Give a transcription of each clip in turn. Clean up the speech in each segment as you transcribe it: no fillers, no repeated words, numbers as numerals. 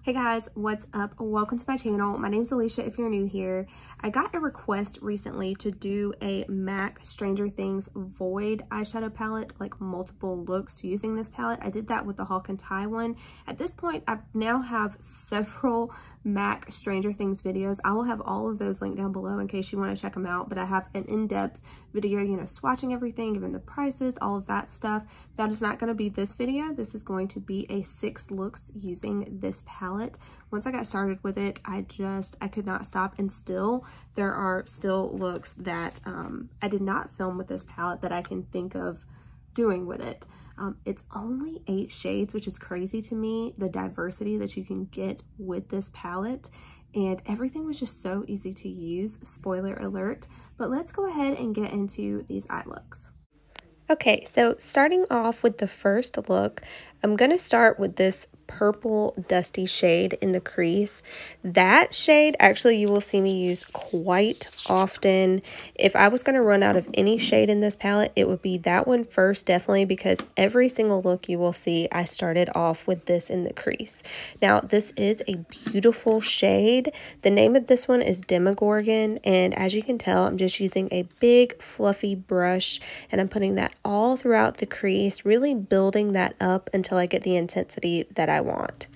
Hey guys, what's up? Welcome to my channel. My name's Alicia if you're new here. I got a request recently to do a MAC Stranger Things Void eyeshadow palette, like multiple looks using this palette. I did that with the Hawk and Tie one. At this point, I now have several MAC Stranger Things videos. I will have all of those linked down below in case you want to check them out, but I have an in-depth video, swatching everything, giving the prices, all of that stuff. That is not going to be this video. This is going to be a 6 looks using this palette. Once I got started with it, I could not stop, and still there are still looks that I did not film with this palette that I can think of doing with it. It's only 8 shades, which is crazy to me, the diversity that you can get with this palette, and everything was just so easy to use, spoiler alert. But let's go ahead and get into these eye looks. Okay, so starting off with the first look, I'm going to start with this purple dusty shade in the crease. That shade actually you will see me use quite often. If I was going to run out of any shade in this palette, it would be that one first, definitely, because every single look you will see I started off with this in the crease. Now this is a beautiful shade. The name of this one is Demogorgon, and as you can tell, I'm just using a big fluffy brush and I'm putting that all throughout the crease, really building that up until I get the intensity that I want.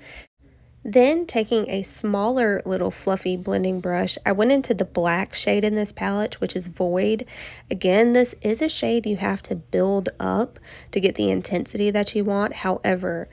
Then taking a smaller little fluffy blending brush, I went into the black shade in this palette, which is Void. Again, this is a shade you have to build up to get the intensity that you want. However,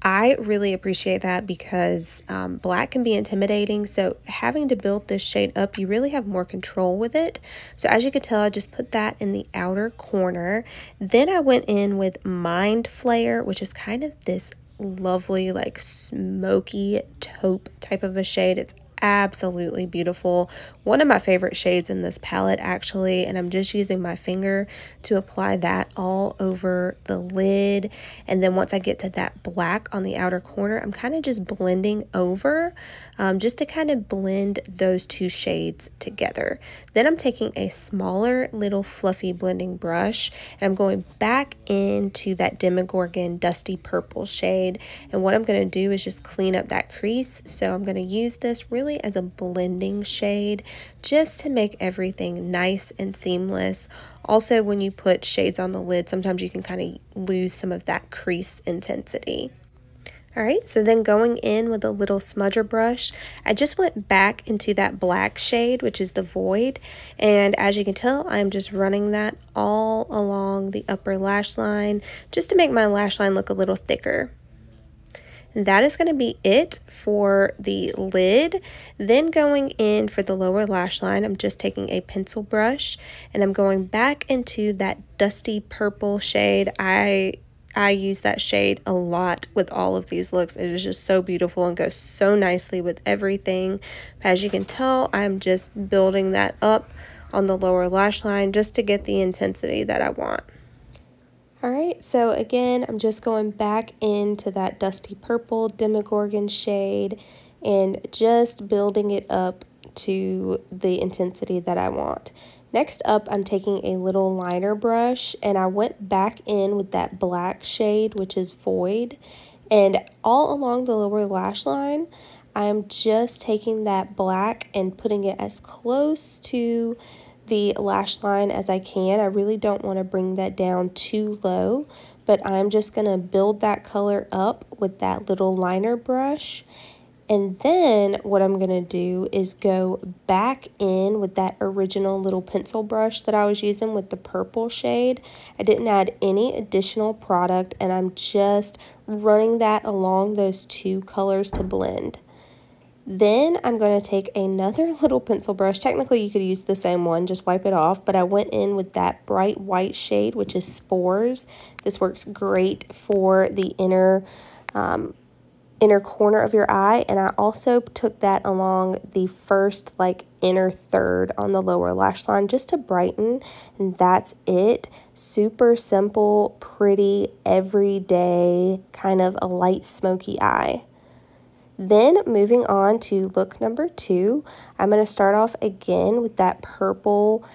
I really appreciate that because black can be intimidating, so having to build this shade up, you really have more control with it. So as you can tell, I just put that in the outer corner. Then I went in with Mind Flare, which is kind of this lovely, like smoky taupe type of a shade. It's absolutely beautiful. One of my favorite shades in this palette, actually, and I'm just using my finger to apply that all over the lid. And then once I get to that black on the outer corner, I'm kind of just blending over just to kind of blend those two shades together. Then I'm taking a smaller little fluffy blending brush and I'm going back into that Demogorgon dusty purple shade, and what I'm going to do is just clean up that crease. So I'm going to use this really as a blending shade just to make everything nice and seamless. Also, when you put shades on the lid, sometimes you can kind of lose some of that crease intensity. Alright, so then going in with a little smudger brush, I just went back into that black shade, which is the Void, and as you can tell, I'm just running that all along the upper lash line just to make my lash line look a little thicker. That is going to be it for the lid. Then going in for the lower lash line, I'm just taking a pencil brush and I'm going back into that dusty purple shade. I use that shade a lot with all of these looks. It is just so beautiful and goes so nicely with everything. As you can tell, I'm just building that up on the lower lash line just to get the intensity that I want. Alright, so again, I'm just going back into that dusty purple Demogorgon shade and just building it up to the intensity that I want. Next up, I'm taking a little liner brush and I went back in with that black shade, which is Void, and all along the lower lash line, I'm just taking that black and putting it as close to the lash line as I can. I really don't want to bring that down too low, but I'm just going to build that color up with that little liner brush. And then what I'm going to do is go back in with that original little pencil brush that I was using with the purple shade. I didn't add any additional product, and I'm just running that along those two colors to blend. Then I'm going to take another little pencil brush. Technically, you could use the same one, just wipe it off. But I went in with that bright white shade, which is Spores. This works great for the inner corner of your eye. And I also took that along the first, inner third on the lower lash line just to brighten. And that's it. Super simple, pretty, everyday, kind of a light smoky eye. Then moving on to look number 2, I'm going to start off again with that purple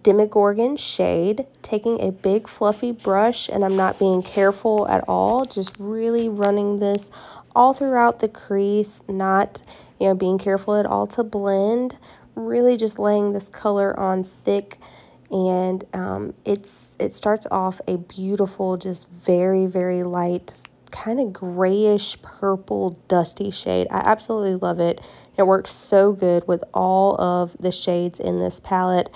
Demogorgon shade, taking a big fluffy brush, and I'm not being careful at all, just really running this all throughout the crease, not, you know, being careful at all to blend, really just laying this color on thick. And it starts off a beautiful, just very, very light, kind of grayish purple dusty shade. I absolutely love it. It works so good with all of the shades in this palette.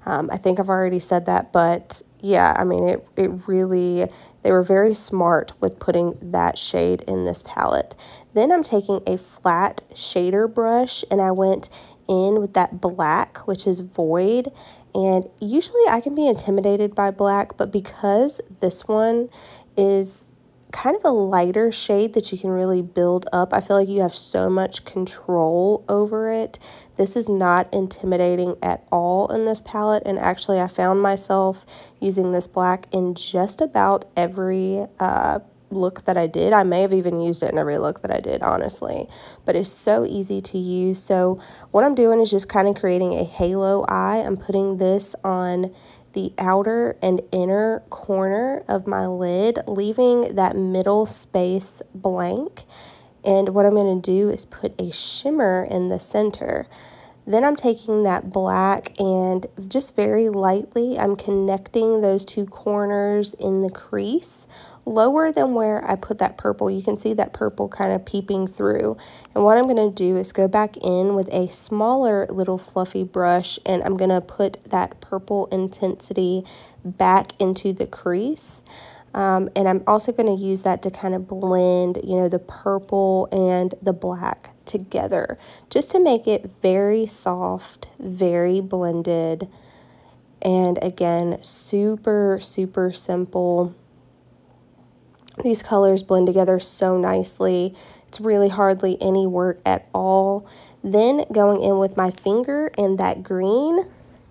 I think I've already said that, but yeah, I mean, it really, they were very smart with putting that shade in this palette. Then I'm taking a flat shader brush and I went in with that black, which is Void. And usually I can be intimidated by black, but because this one is kind of a lighter shade that you can really build up, I feel like you have so much control over it. This is not intimidating at all in this palette, and actually I found myself using this black in just about every look that I did. I may have even used it in every look that I did, honestly, but it's so easy to use. So what I'm doing is just kind of creating a halo eye. I'm putting this on the outer and inner corner of my lid, leaving that middle space blank. And what I'm going to do is put a shimmer in the center. Then I'm taking that black and just very lightly, I'm connecting those two corners in the crease, lower than where I put that purple. You can see that purple kind of peeping through. And what I'm going to do is go back in with a smaller little fluffy brush, and I'm going to put that purple intensity back into the crease. And I'm also going to use that to kind of blend, you know, the purple and the black together, just to make it very soft, very blended, and again, super, super simple. These colors blend together so nicely. It's really hardly any work at all. Then going in with my finger and that green.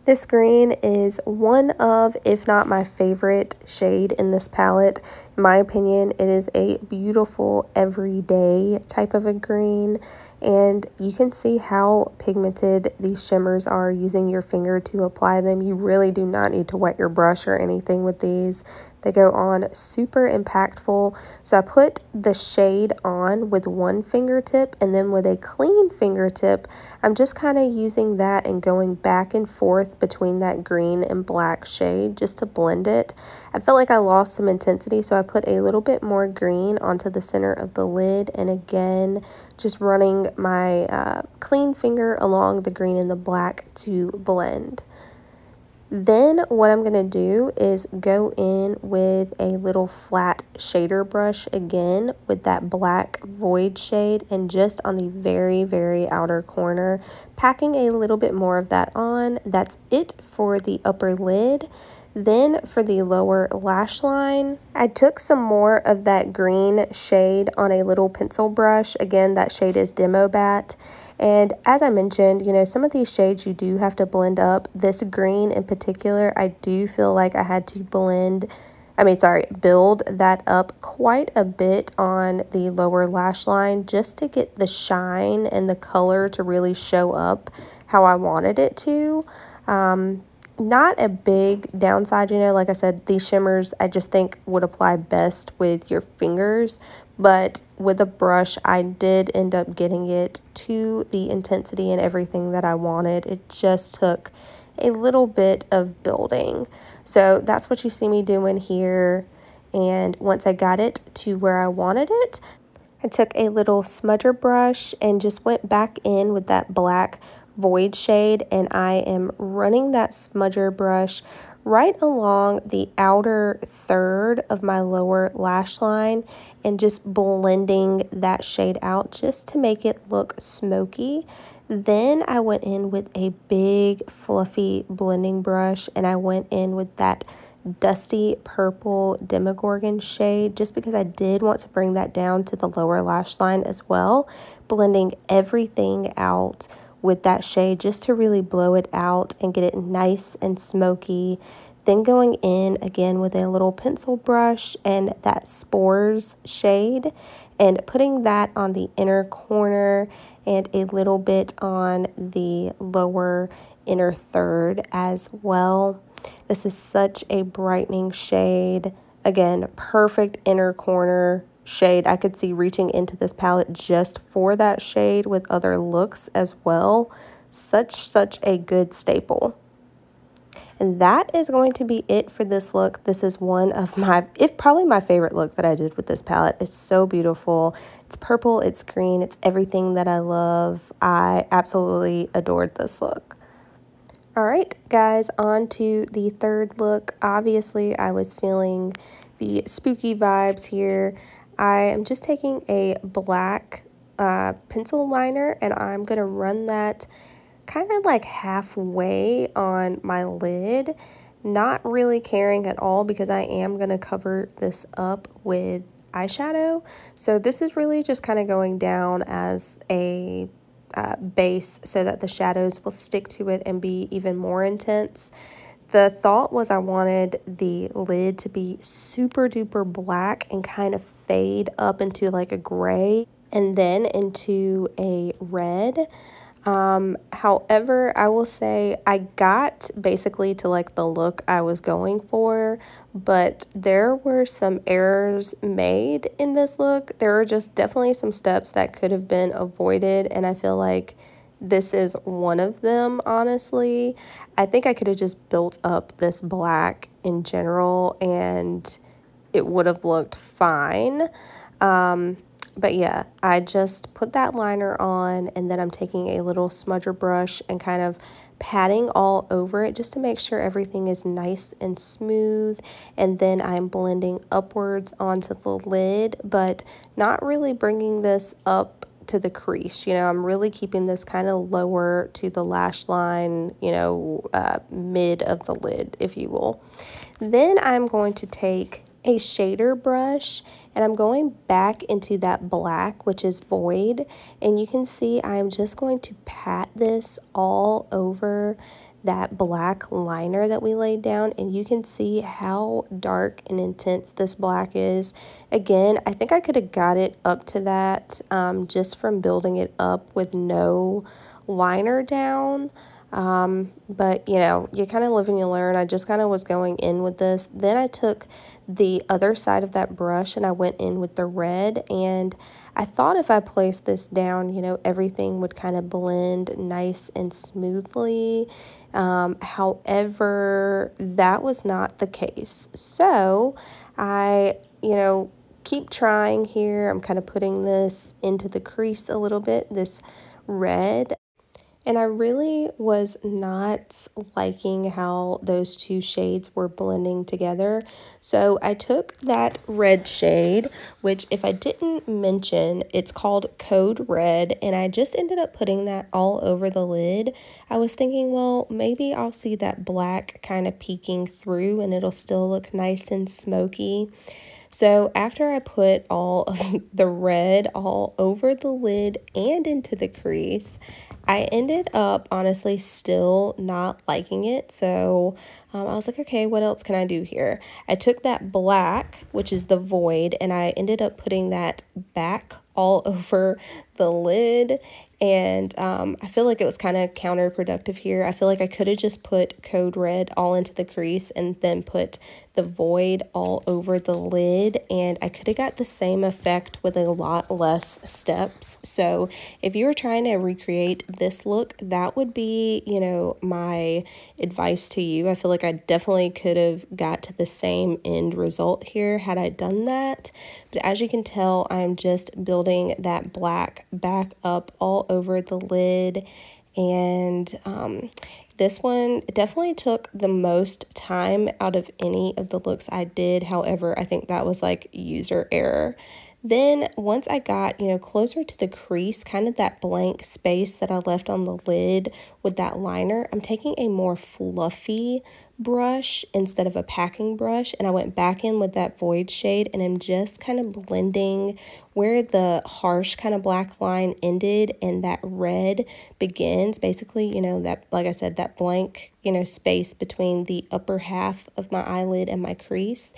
This green is one of, if not my favorite shade in this palette. In my opinion, it is a beautiful everyday type of a green, and you can see how pigmented these shimmers are using your finger to apply them. You really do not need to wet your brush or anything with these. They go on super impactful. So I put the shade on with one fingertip, and then with a clean fingertip, I'm just kind of using that and going back and forth between that green and black shade just to blend it. I felt like I lost some intensity, so I put a little bit more green onto the center of the lid, and again, just running my clean finger along the green and the black to blend. Then what I'm going to do is go in with a little flat shader brush again with that black Void shade, and just on the very, very outer corner, packing a little bit more of that on. That's it for the upper lid. Then for the lower lash line, I took some more of that green shade on a little pencil brush. Again, that shade is Demo Bat. And as I mentioned, you know, some of these shades you do have to blend up. This green in particular, I do feel like I had to build that up quite a bit on the lower lash line just to get the shine and the color to really show up how I wanted it to. Not a big downside, you know, like I said, these shimmers I just think would apply best with your fingers, but with a brush I did end up getting it to the intensity and everything that I wanted. It just took a little bit of building. So that's what you see me doing here, and once I got it to where I wanted it, I took a little smudger brush and just went back in with that black Void shade, and I am running that smudger brush right along the outer third of my lower lash line and just blending that shade out just to make it look smoky. Then I went in with a big fluffy blending brush and I went in with that dusty purple Demogorgon shade just because I did want to bring that down to the lower lash line as well, blending everything out with that shade just to really blow it out and get it nice and smoky. Then going in again with a little pencil brush and that Spores shade and putting that on the inner corner and a little bit on the lower inner third as well. This is such a brightening shade. Again, perfect inner corner, shade. I could see reaching into this palette just for that shade with other looks as well. Such a good staple. And that is going to be it for this look. This is one of my, probably my favorite look that I did with this palette. It's so beautiful. It's purple, it's green, it's everything that I love. I absolutely adored this look. All right, guys, on to the third look. Obviously, I was feeling the spooky vibes here. I am just taking a black pencil liner, and I'm going to run that kind of like halfway on my lid, not really caring at all because I am going to cover this up with eyeshadow. So this is really just kind of going down as a base so that the shadows will stick to it and be even more intense. The thought was I wanted the lid to be super duper black and kind of fade up into like a gray and then into a red. However, I will say I got basically to like the look I was going for, but there were some errors made in this look. There are just definitely some steps that could have been avoided, and I feel like this is one of them, honestly. I think I could have just built up this black in general and it would have looked fine. But yeah, I just put that liner on and then I'm taking a little smudger brush and kind of patting all over it just to make sure everything is nice and smooth. And then I'm blending upwards onto the lid, but not really bringing this up to the crease. You know, I'm really keeping this kind of lower to the lash line, you know, mid of the lid, if you will. Then I'm going to take a shader brush and I'm going back into that black, which is void, and you can see I'm just going to pat this all over that black liner that we laid down, and you can see how dark and intense this black is. Again, I think I could have got it up to that just from building it up with no liner down. But you know, you kind of live and you learn. I just kind of was going in with this. Then I took the other side of that brush and I went in with the red, and I thought if I placed this down, you know, everything would kind of blend nice and smoothly. However, that was not the case. So I, you know, keep trying here. I'm kind of putting this into the crease a little bit, this red. And I really was not liking how those two shades were blending together. So I took that red shade, which if I didn't mention, it's called Code Red. And I just ended up putting that all over the lid. I was thinking, well, maybe I'll see that black kind of peeking through and it'll still look nice and smoky. So after I put all of the red all over the lid and into the crease, I ended up honestly still not liking it. So I was like, okay, what else can I do here? I took that black, which is the void, and I ended up putting that back all over the lid. And I feel like it was kind of counterproductive here. I feel like I could have just put Code Red all into the crease and then put the void all over the lid, and I could have got the same effect with a lot less steps. So if you were trying to recreate this look, that would be, you know, my advice to you. I feel like I definitely could have got to the same end result here had I done that. But as you can tell, I'm just building that black back up all over the lid, and this one definitely took the most time out of any of the looks I did. However, I think that was like user error. Then once I got, you know, closer to the crease, kind of that blank space that I left on the lid with that liner, I'm taking a more fluffy brush instead of a packing brush, and I went back in with that void shade, and I'm just kind of blending where the harsh kind of black line ended and that red begins. Basically, you know, that, like I said, that blank, you know, space between the upper half of my eyelid and my crease.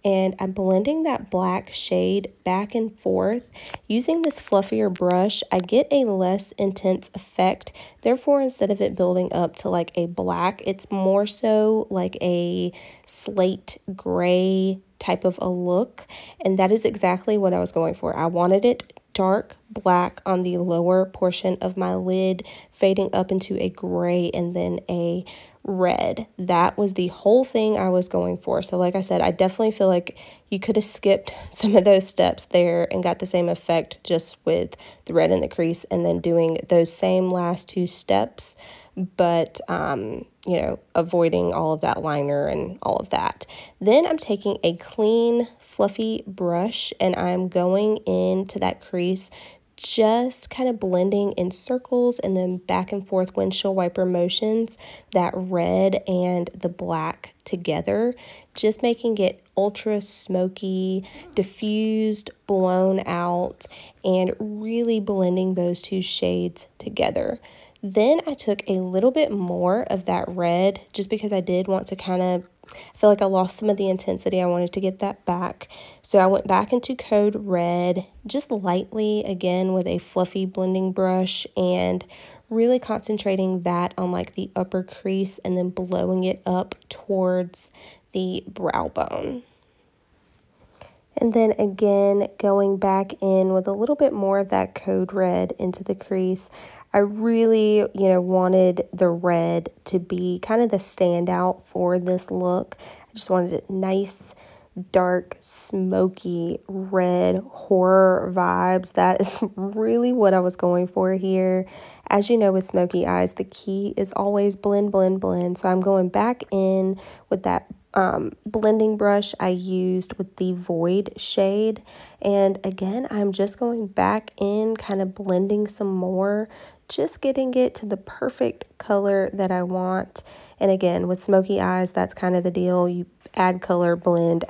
And I'm blending that black shade back and forth. Using this fluffier brush, I get a less intense effect. Therefore, instead of it building up to like a black, it's more so like a slate gray type of a look, and that is exactly what I was going for. I wanted it dark black on the lower portion of my lid, fading up into a gray and then a red. That was the whole thing I was going for. So like I said, I definitely feel like you could have skipped some of those steps there and got the same effect just with the red in the crease and then doing those same last two steps, but you know, avoiding all of that liner and all of that. Then I'm taking a clean fluffy brush and I'm going into that crease, just kind of blending in circles and then back and forth windshield wiper motions, that red and the black together, just making it ultra smoky, diffused, blown out, and really blending those two shades together. Then I took a little bit more of that red just because I did want to kind of, I feel like I lost some of the intensity. I wanted to get that back. So I went back into Code Red just lightly, again with a fluffy blending brush, and really concentrating that on like the upper crease and then blowing it up towards the brow bone. And then again, going back in with a little bit more of that Code Red into the crease. I really, wanted the red to be kind of the standout for this look. I just wanted it nice, dark, smoky, red, horror vibes. That is really what I was going for here. As you know, with smoky eyes, the key is always blend, blend, blend. So I'm going back in with that blending brush I used with the Void shade, and again I'm just going back in, kind of blending some more, just getting it to the perfect color that I want. And again, with smoky eyes, that's kind of the deal. You add color, blend,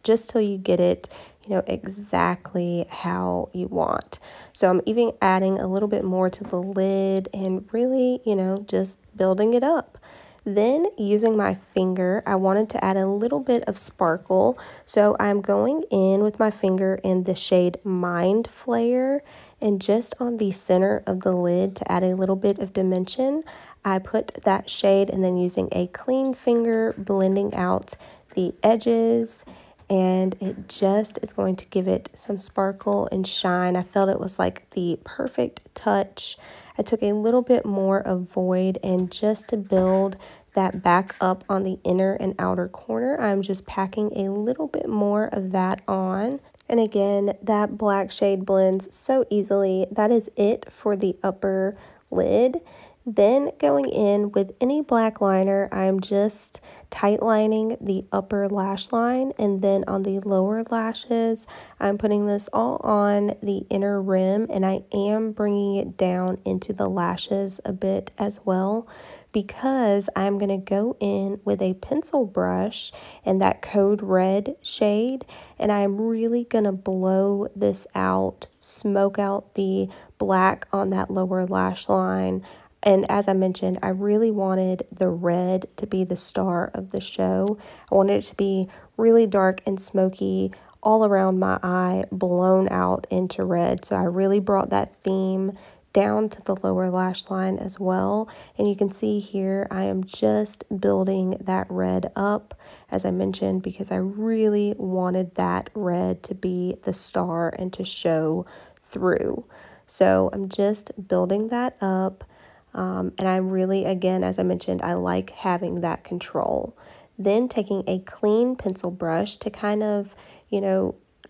just till you get it exactly how you want. So I'm even adding a little bit more to the lid and really just building it up. Then using my finger, I wanted to add a little bit of sparkle. So I'm going in with my finger in the shade Mind Flayer, and just on the center of the lid to add a little bit of dimension, I put that shade and then using a clean finger, blending out the edges, and it just is going to give it some sparkle and shine. I felt it was like the perfect touch. I took a little bit more of Void, and just to build that back up on the inner and outer corner, I'm just packing a little bit more of that on. And again, that black shade blends so easily. That is it for the upper lid. Then going in with any black liner, I'm just tight lining the upper lash line, and then on the lower lashes, I'm putting this all on the inner rim, and I am bringing it down into the lashes a bit as well, because I'm going to go in with a pencil brush and that Code Red shade, and I'm really going to blow this out, smoke out the black on that lower lash line. And as I mentioned, I really wanted the red to be the star of the show. I wanted it to be really dark and smoky all around my eye, blown out into red. So I really brought that theme down to the lower lash line as well. And you can see here, I am just building that red up, as I mentioned, because I really wanted that red to be the star and to show through. So I'm just building that up. And I'm really, again, as I mentioned, I like having that control. Then taking a clean pencil brush to kind of,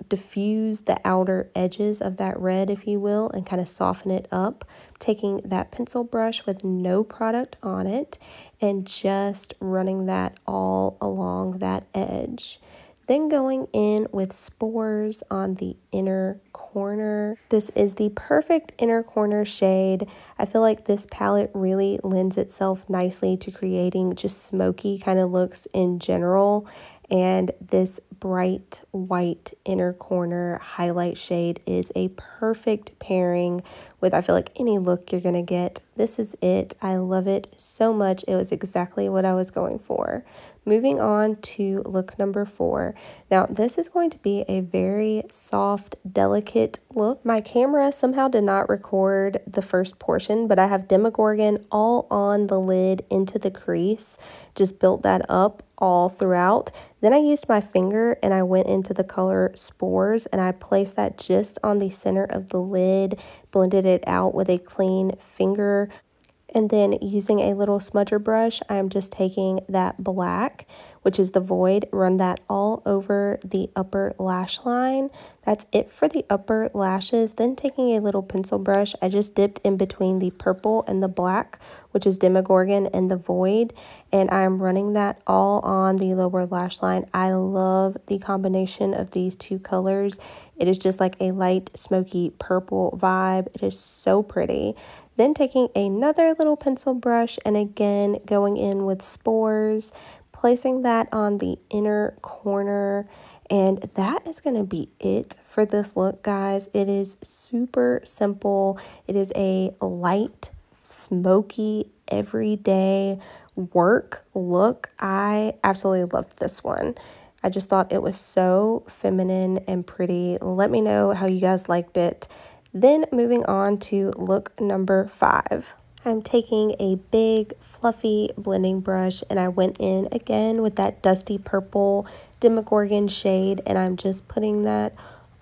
diffuse the outer edges of that red, if you will, and kind of soften it up. Taking that pencil brush with no product on it and just running that all along that edge. Then going in with Spores on the inner corner. This is the perfect inner corner shade. I feel like this palette really lends itself nicely to creating just smoky kind of looks in general. And this bright white inner corner highlight shade is a perfect pairing with, I feel like, any look you're going to get. This is it. I love it so much. It was exactly what I was going for. Moving on to look number 4. Now, this is going to be a very soft, delicate look. My camera somehow did not record the first portion, but I have Demogorgon all on the lid into the crease. Just built that up all throughout. Then I used my finger and I went into the color Spores and I placed that just on the center of the lid, blended it out with a clean finger. And then using a little smudger brush, I'm just taking that black, which is the void, run that all over the upper lash line. That's it for the upper lashes. Then taking a little pencil brush, I just dipped in between the purple and the black, which is Demogorgon, and the void. And I'm running that all on the lower lash line. I love the combination of these two colors. It is just like a light smoky purple vibe. It is so pretty. Then taking another little pencil brush and again going in with Spores, placing that on the inner corner. And that is going to be it for this look, guys. It is super simple. It is a light, smoky, everyday work look. I absolutely loved this one. I just thought it was so feminine and pretty. Let me know how you guys liked it. Then moving on to look number 5. I'm taking a big fluffy blending brush and I went in again with that dusty purple Demogorgon shade and I'm just putting that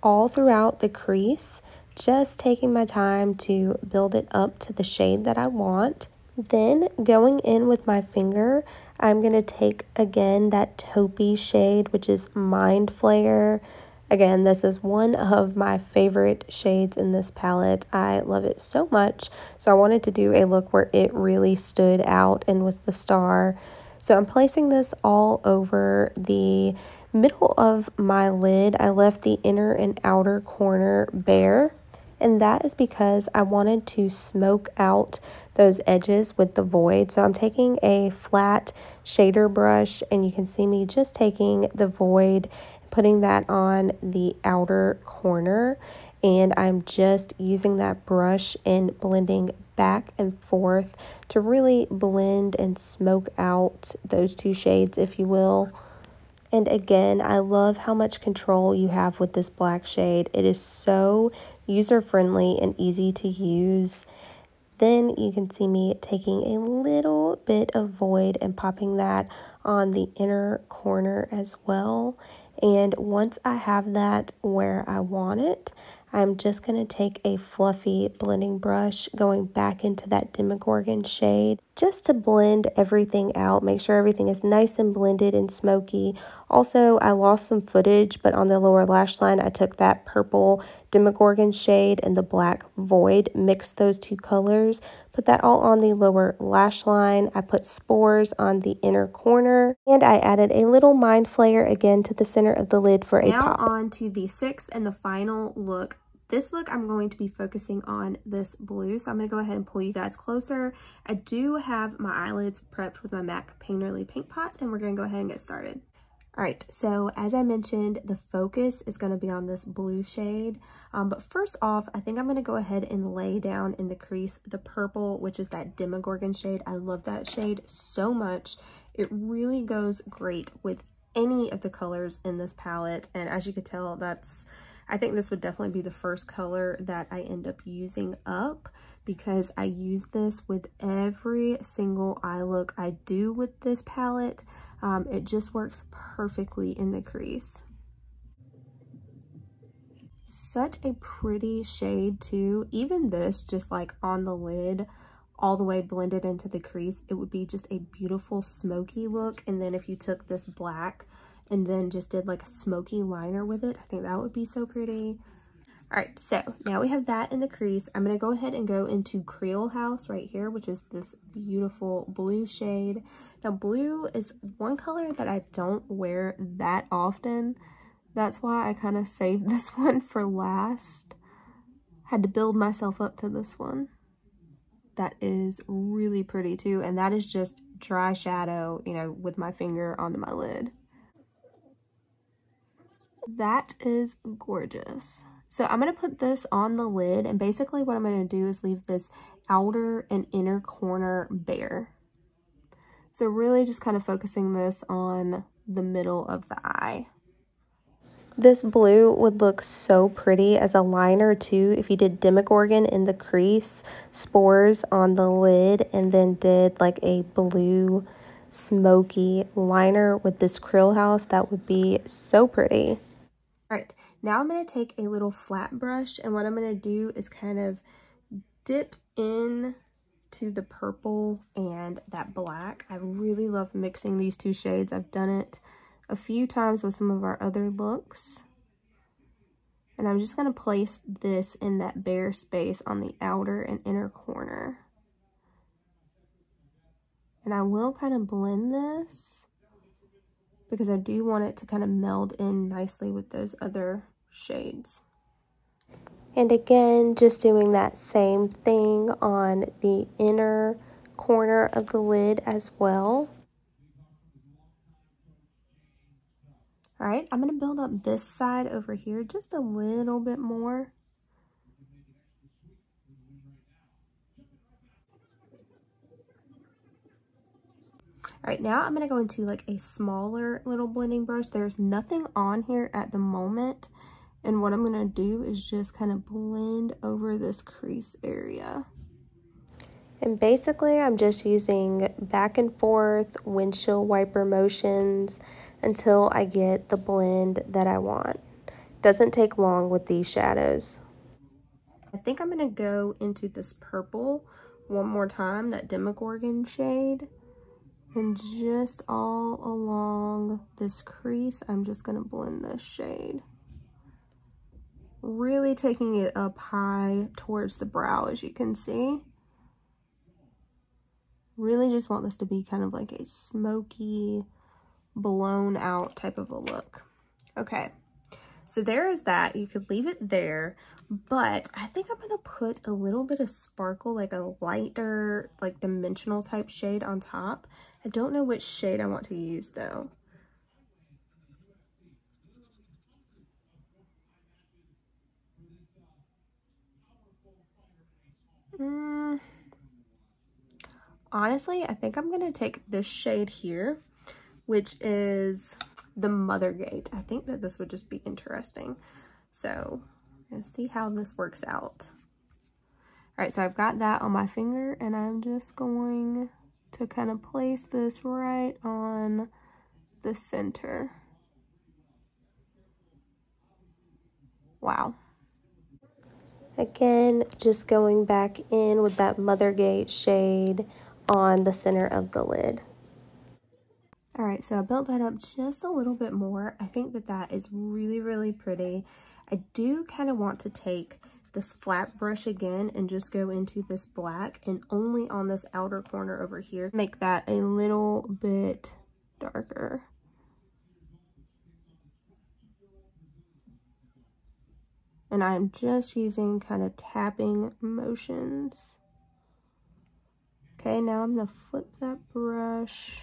all throughout the crease, just taking my time to build it up to the shade that I want. Then going in with my finger, I'm going to take again that taupey shade, which is Mind Flayer. Again, this is one of my favorite shades in this palette. I love it so much. So I wanted to do a look where it really stood out and was the star. So I'm placing this all over the middle of my lid. I left the inner and outer corner bare. And that is because I wanted to smoke out those edges with the void. So I'm taking a flat shader brush and you can see me just taking the void, putting that on the outer corner, and I'm just using that brush and blending back and forth to really blend and smoke out those two shades, if you will. And again, I love how much control you have with this black shade. It is so user-friendly and easy to use. Then you can see me taking a little bit of void and popping that on the inner corner as well. And once I have that where I want it, I'm just going to take a fluffy blending brush going back into that Demogorgon shade just to blend everything out, make sure everything is nice and blended and smoky. Also, I lost some footage, but on the lower lash line, I took that purple Demogorgon shade and the black void, mixed those two colors, put that all on the lower lash line. I put Spores on the inner corner, and I added a little Mind Flayer again to the center of the lid for a pop. Now on to the 6th and the final look. This look, I'm going to be focusing on this blue, so I'm going to go ahead and pull you guys closer. I do have my eyelids prepped with my MAC Painterly Paint Pot, and we're going to go ahead and get started. All right, so as I mentioned, the focus is going to be on this blue shade. But first off, I think I'm going to go ahead and lay down in the crease the purple, which is that Demogorgon shade. I love that shade so much. It really goes great with any of the colors in this palette, and as you could tell, I think this would definitely be the first color that I end up using up because I use this with every single eye look I do with this palette. It just works perfectly in the crease. Such a pretty shade too. Even this, just like on the lid, all the way blended into the crease, it would be just a beautiful smoky look. And then if you took this black and then just did like a smoky liner with it, I think that would be so pretty. All right, so now we have that in the crease. I'm gonna go ahead and go into Creole House right here, which is this beautiful blue shade. Now blue is one color that I don't wear that often. That's why I kind of saved this one for last. Had to build myself up to this one. That is really pretty too, and that is just dry shadow, you know, with my finger onto my lid. That is gorgeous. So I'm going to put this on the lid, and basically what I'm going to do is leave this outer and inner corner bare. So really just kind of focusing this on the middle of the eye. This blue would look so pretty as a liner too if you did Demogorgon in the crease, spores on the lid, and then did like a blue smoky liner with this krill house. That would be so pretty. All right, now I'm going to take a little flat brush, and what I'm going to do is kind of dip in to the purple and that black. I really love mixing these two shades. I've done it a few times with some of our other looks. And I'm just going to place this in that bare space on the outer and inner corner. And I will kind of blend this because I do want it to kind of meld in nicely with those other shades. And again, just doing that same thing on the inner corner of the lid as well. All right, I'm going to build up this side over here just a little bit more. All right, now I'm going to go into like a smaller little blending brush. There's nothing on here at the moment. And what I'm going to do is just kind of blend over this crease area. And basically, I'm just using back and forth windshield wiper motions until I get the blend that I want. Doesn't take long with these shadows. I think I'm going to go into this purple one more time, that Demogorgon shade. And just all along this crease, I'm just going to blend this shade. Really taking it up high towards the brow, as you can see. Really just want this to be kind of like a smoky, blown out type of a look. Okay, so there is that. You could leave it there, but I think I'm gonna put a little bit of sparkle, like a lighter, like dimensional type shade on top. I don't know which shade I want to use though. Honestly, I think I'm gonna take this shade here, which is the Mothergate. I think that this would just be interesting. So let's see how this works out. All right, so I've got that on my finger, and I'm just going to kind of place this right on the center. Wow. Again, just going back in with that Mothergate shade on the center of the lid. All right, so I built that up just a little bit more. I think that that is really, really pretty. I do kind of want to take this flat brush again and just go into this black, and only on this outer corner over here, make that a little bit darker. And I'm just using kind of tapping motions. Okay, now I'm gonna flip that brush,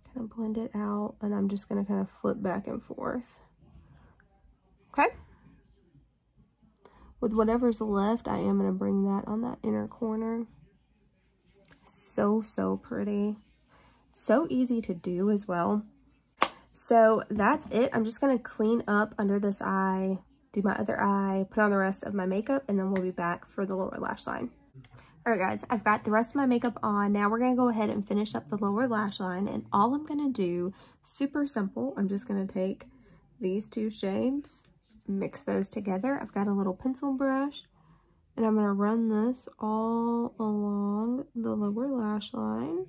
kind of blend it out, and I'm just gonna kind of flip back and forth. Okay. With whatever's left, I am gonna bring that on that inner corner. So, so pretty. So easy to do as well. So that's it. I'm just gonna clean up under this eye, do my other eye, put on the rest of my makeup, and then we'll be back for the lower lash line. All right, guys, I've got the rest of my makeup on. Now we're gonna go ahead and finish up the lower lash line, and all I'm gonna do, super simple, I'm just gonna take these two shades, mix those together. I've got a little pencil brush, and I'm gonna run this all along the lower lash line.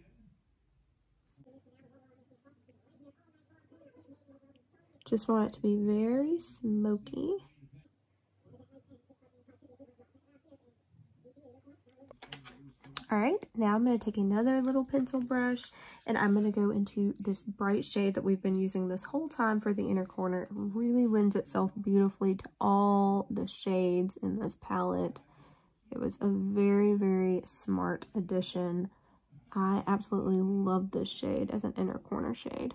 Just want it to be very smoky. All right, now I'm going to take another little pencil brush, and I'm going to go into this bright shade that we've been using this whole time for the inner corner. It really lends itself beautifully to all the shades in this palette. It was a very, very smart addition. I absolutely love this shade as an inner corner shade.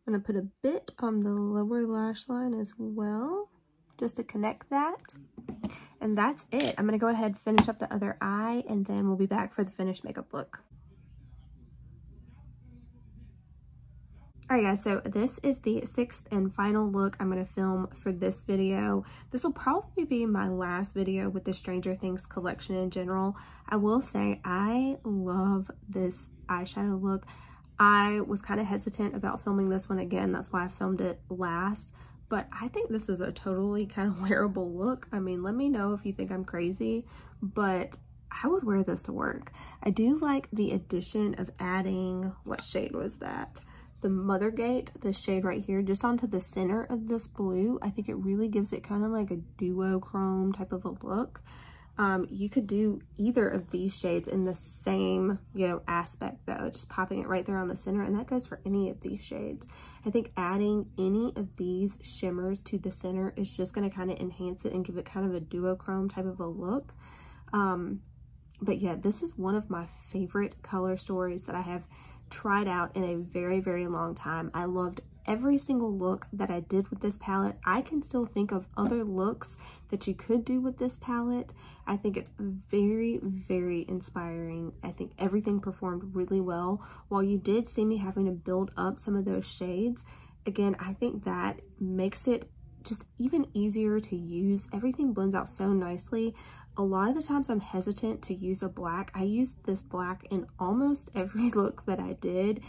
I'm going to put a bit on the lower lash line as well. just to connect that. And that's it. I'm going to go ahead and finish up the other eye, and then we'll be back for the finished makeup look. Alright guys, so this is the 6th and final look I'm going to film for this video. This will probably be my last video with the Stranger Things collection in general. I will say I love this eyeshadow look. I was kind of hesitant about filming this one again. That's why I filmed it last. But I think this is a totally kind of wearable look. I mean, let me know if you think I'm crazy, but I would wear this to work. I do like the addition of adding, what shade was that? The Mothergate, the shade right here, just onto the center of this blue. I think it really gives it kind of like a duochrome type of a look. You could do either of these shades in the same, you know, aspect though, just popping it right there on the center, and that goes for any of these shades. I think adding any of these shimmers to the center is just going to kind of enhance it and give it kind of a duochrome type of a look. But yeah, this is one of my favorite color stories that I have tried out in a very, very long time. I loved every single look that I did with this palette. I can still think of other looks that you could do with this palette. I think it's very, very inspiring. I think everything performed really well. While you did see me having to build up some of those shades, again, I think that makes it just even easier to use. Everything blends out so nicely. A lot of the times I'm hesitant to use a black. I used this black in almost every look that I did.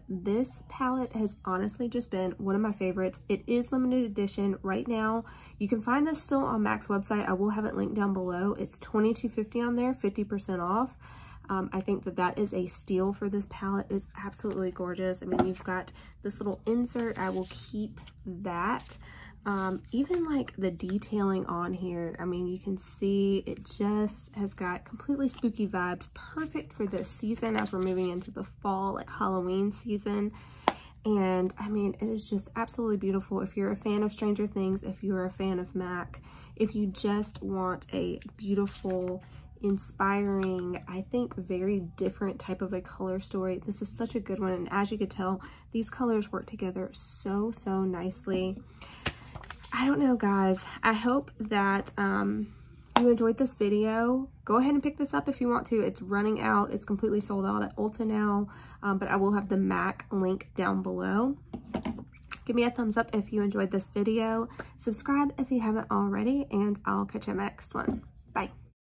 This palette has honestly just been one of my favorites. It is limited edition right now. You can find this still on MAC's website. I will have it linked down below. It's $22.50 on there, 50% off. I think that that is a steal for this palette. It's absolutely gorgeous. I mean, you've got this little insert. I will keep that. Even like the detailing on here, I mean, you can see it just has got completely spooky vibes, perfect for this season as we're moving into the fall, like Halloween season. And I mean, it is just absolutely beautiful. If you're a fan of Stranger Things, if you're a fan of MAC, if you just want a beautiful, inspiring, I think very different type of a color story, this is such a good one. And as you can tell, these colors work together so nicely. I don't know, guys. I hope that you enjoyed this video. Go ahead and pick this up if you want to. It's running out. It's completely sold out at Ulta now, but I will have the MAC link down below. Give me a thumbs up if you enjoyed this video. Subscribe if you haven't already, and I'll catch you in the next one. Bye.